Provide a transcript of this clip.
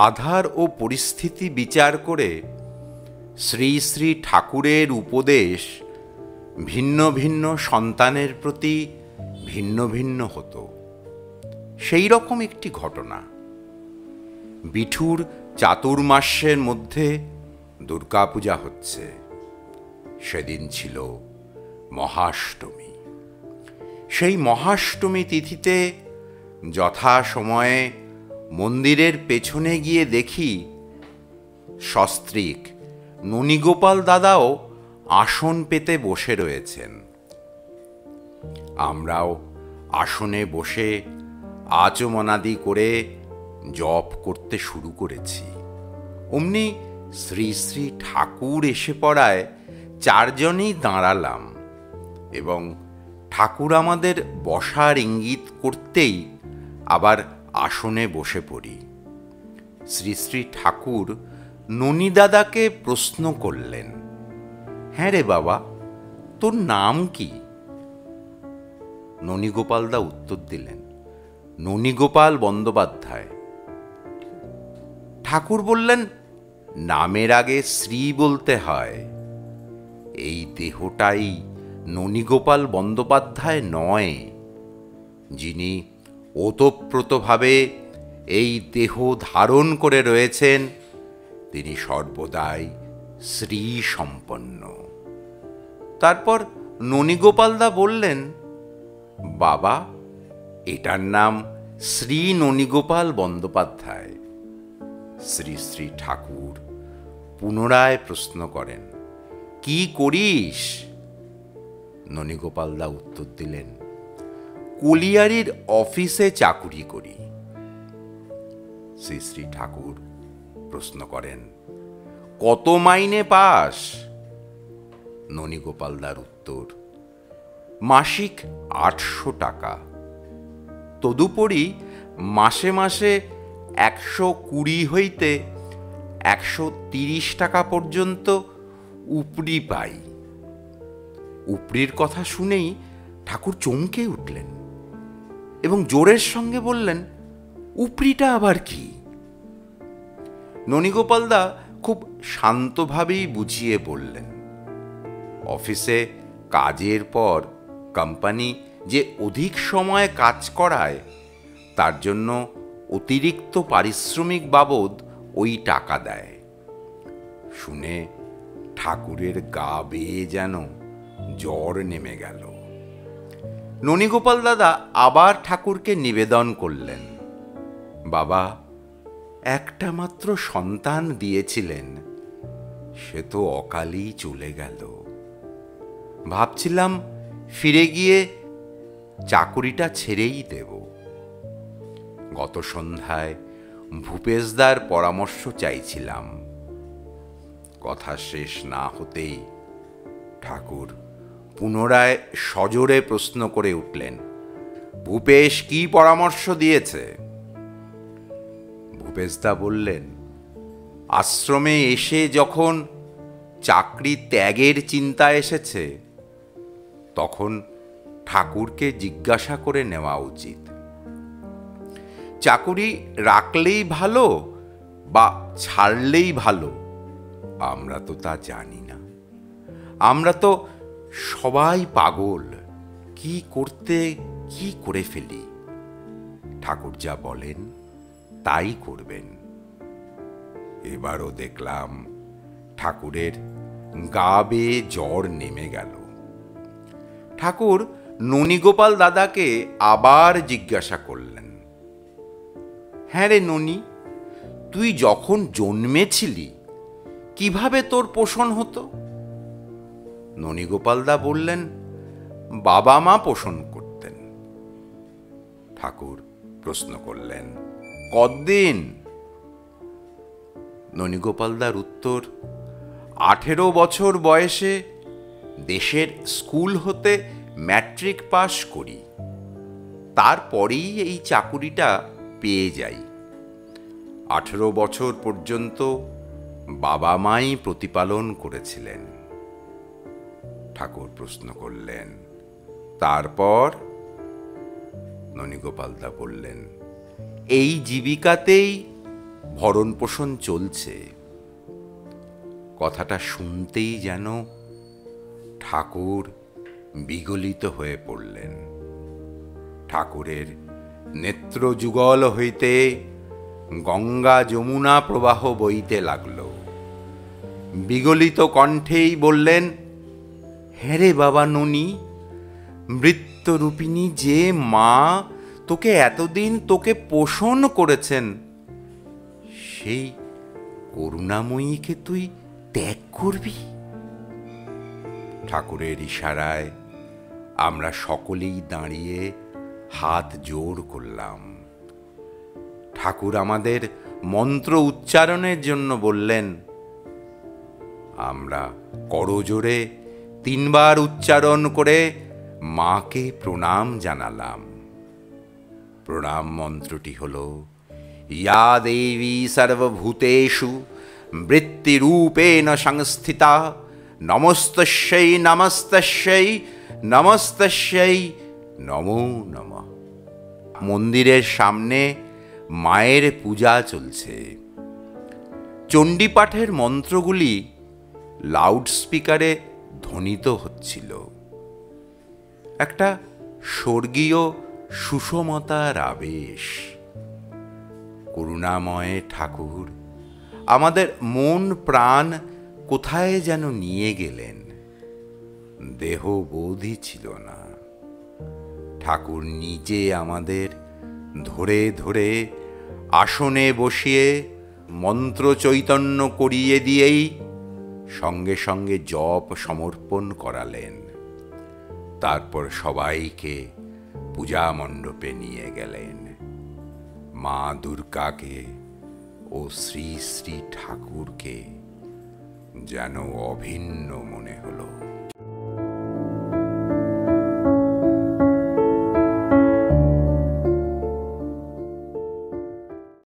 আধার ও পরিস্থিতি বিচার করে শ্রী শ্রী ঠাকুরের উপদেশ ভিন্ন ভিন্ন সন্তানের প্রতি ভিন্ন ভিন্ন হতো। সেই রকম একটি ঘটনা। বিঠুর চাতুর্মাস্যের মধ্যে দুর্গাপূজা হচ্ছে। সেদিন ছিল মহাষ্টমী। সেই মহাষ্টমী তিথিতে যথাসময়ে মন্দিরের পেছনে গিয়ে দেখি সস্ত্রীক ননীগোপাল দাদাও আসন পেতে বসে রয়েছেন। আমরাও আসনে বসে আচমনাদি করে জপ করতে শুরু করেছি। অমনি শ্রী শ্রী ঠাকুর এসে পড়ায় চারজনেই দাঁড়ালাম এবং ঠাকুর আমাদের বসার ইঙ্গিত করতেই আবার আসনে বসে পড়ি। শ্রী শ্রী ঠাকুর ননী দাদাকে প্রশ্ন করলেন, হ্যাঁ রে বাবা, তোর নাম কি? ননীগোপালদা উত্তর দিলেন, ননীগোপাল বন্দ্যোপাধ্যায়। ঠাকুর বললেন, নামের আগে শ্রী বলতে হয়। এই দেহটাই ননীগোপাল বন্দ্যোপাধ্যায় নয়। যিনি ওতপ্রোতভাবে এই দেহ ধারণ করে রয়েছেন তিনি সর্বদাই শ্রী সম্পন্ন। তারপর ননীগোপালদা বললেন, বাবা, এটার নাম শ্রী ননীগোপাল বন্দ্যোপাধ্যায়। শ্রী শ্রী ঠাকুর পুনরায় প্রশ্ন করেন, কি করিস? ননীগোপালদা উত্তর দিলেন, কলিয়ারির অফিসে চাকুরি করি। শ্রী শ্রী ঠাকুর প্রশ্ন করেন, কত মাইনে পাস? ননীগোপালদার উত্তর, মাসিক ৮০০ টাকা। তদুপরি মাসে মাসে ১২০ হইতে ১৩০ টাকা পর্যন্ত উপরি পাই। উপরির কথা শুনেই ঠাকুর চমকে উঠলেন এবং জোরের সঙ্গে বললেন, উপরিটা আবার কি? ননীগোপালদা খুব শান্তভাবেই বুঝিয়ে বললেন, অফিসে কাজের পর কোম্পানি যে অধিক সময় কাজ করায় তার জন্য অতিরিক্ত পারিশ্রমিক বাবদ ওই টাকা দেয়। শুনে ঠাকুরের গা বেয়ে যেন জ্বর নেমে গেল। ননীগোপাল দাদা আবার ঠাকুরকে নিবেদন করলেন, বাবা, একটা মাত্র সন্তান দিয়েছিলেন, সে তো অকালেই চলে গেল। ভাবছিলাম ফিরে গিয়ে চাকুরিটা ছেড়েই দেব। গত সন্ধ্যায় ভূপেশদার পরামর্শ চাইছিলাম। কথা শেষ না হতেই ঠাকুর পুনরায় সজোরে প্রশ্ন করে উঠলেন, ভূপেশ কি পরামর্শ দিয়েছে? ভূপেশদা বললেন, আশ্রমে এসে যখন চাকরি ত্যাগের চিন্তা এসেছে তখন ঠাকুরকে জিজ্ঞাসা করে নেওয়া উচিত। চাকুরি রাখলেই ভালো বা ছাড়লেই ভালো আমরা তো তা জানি না। আমরা তো সবাই পাগল, কি করতে কি করে ফেলি। ঠাকুর যা বলেন তাই করবেন। এবারও দেখলাম ঠাকুরের গা বেয়ে জ্বর নেমে গেল। ঠাকুর ননীগোপাল দাদাকে আবার জিজ্ঞাসা করলেন, হ্যাঁ রে ননী, তুই যখন জন্মেছিলি কিভাবে তোর পোষণ হতো? ননীগোপালদা বললেন, বাবা মা পোষণ করতেন। ঠাকুর প্রশ্ন করলেন, কতদিন? ননীগোপালদার উত্তর, 18 বছর বয়সে দেশের স্কুল হতে ম্যাট্রিক পাশ করি, তারপরেই এই চাকুরিটা পেয়ে যাই। 18 বছর পর্যন্ত বাবা মাই প্রতিপালন করেছিলেন। ঠাকুর প্রশ্ন করলেন, তারপর? ননীগোপালদা বললেন, এই জীবিকাতেই ভরণ পোষণ চলছে। কথাটা শুনতেই যেন ঠাকুর বিগলিত হয়ে পড়লেন। ঠাকুরের নেত্রযুগল হইতে গঙ্গা যমুনা প্রবাহ বইতে লাগল। বিগলিত কণ্ঠেই বললেন, হ্যাঁ রে বাবা ননি, মৃত্যুরূপিণী যে মা তোকে এতদিন তোকে পোষণ করেছেন, সেই করুণাময়ীকে তুই ত্যাগ করবি? ঠাকুরের ইশারায় আমরা সকলেই দাঁড়িয়ে হাত জোর করলাম। ঠাকুর আমাদের মন্ত্র উচ্চারণের জন্য বললেন। আমরা করজোড়ে 3 বার উচ্চারণ করে মাকে প্রণাম জানালাম। প্রণাম মন্ত্রটি হল, ইয়া দেবী সর্বভূতেষু বৃত্তিরূপেণ সংস্থিতা, নমস্তস্যৈ নমস্তস্যৈ নমস্তস্যৈ নমো নমঃ। মন্দিরের সামনে মায়ের পূজা চলছে। চণ্ডীপাঠের মন্ত্রগুলি লাউডস্পিকারে ধ্বনিত হচ্ছিল। একটা স্বর্গীয় সুষমতার আবেশ। করুণাময় ঠাকুর আমাদের মন প্রাণ কোথায় যেন নিয়ে গেলেন। দেহ বোধই ছিল না। ঠাকুর নিজে আমাদের ধরে ধরে আসনে বসিয়ে মন্ত্র চৈতন্য করিয়ে দিয়েই সঙ্গে সঙ্গে জপ সমর্পণ করালেন। তারপর সবাইকে পূজা মণ্ডপে নিয়ে গেলেন। মা দুর্গাকে ও শ্রী শ্রী ঠাকুরকে যেন অভিন্ন মনে হলো।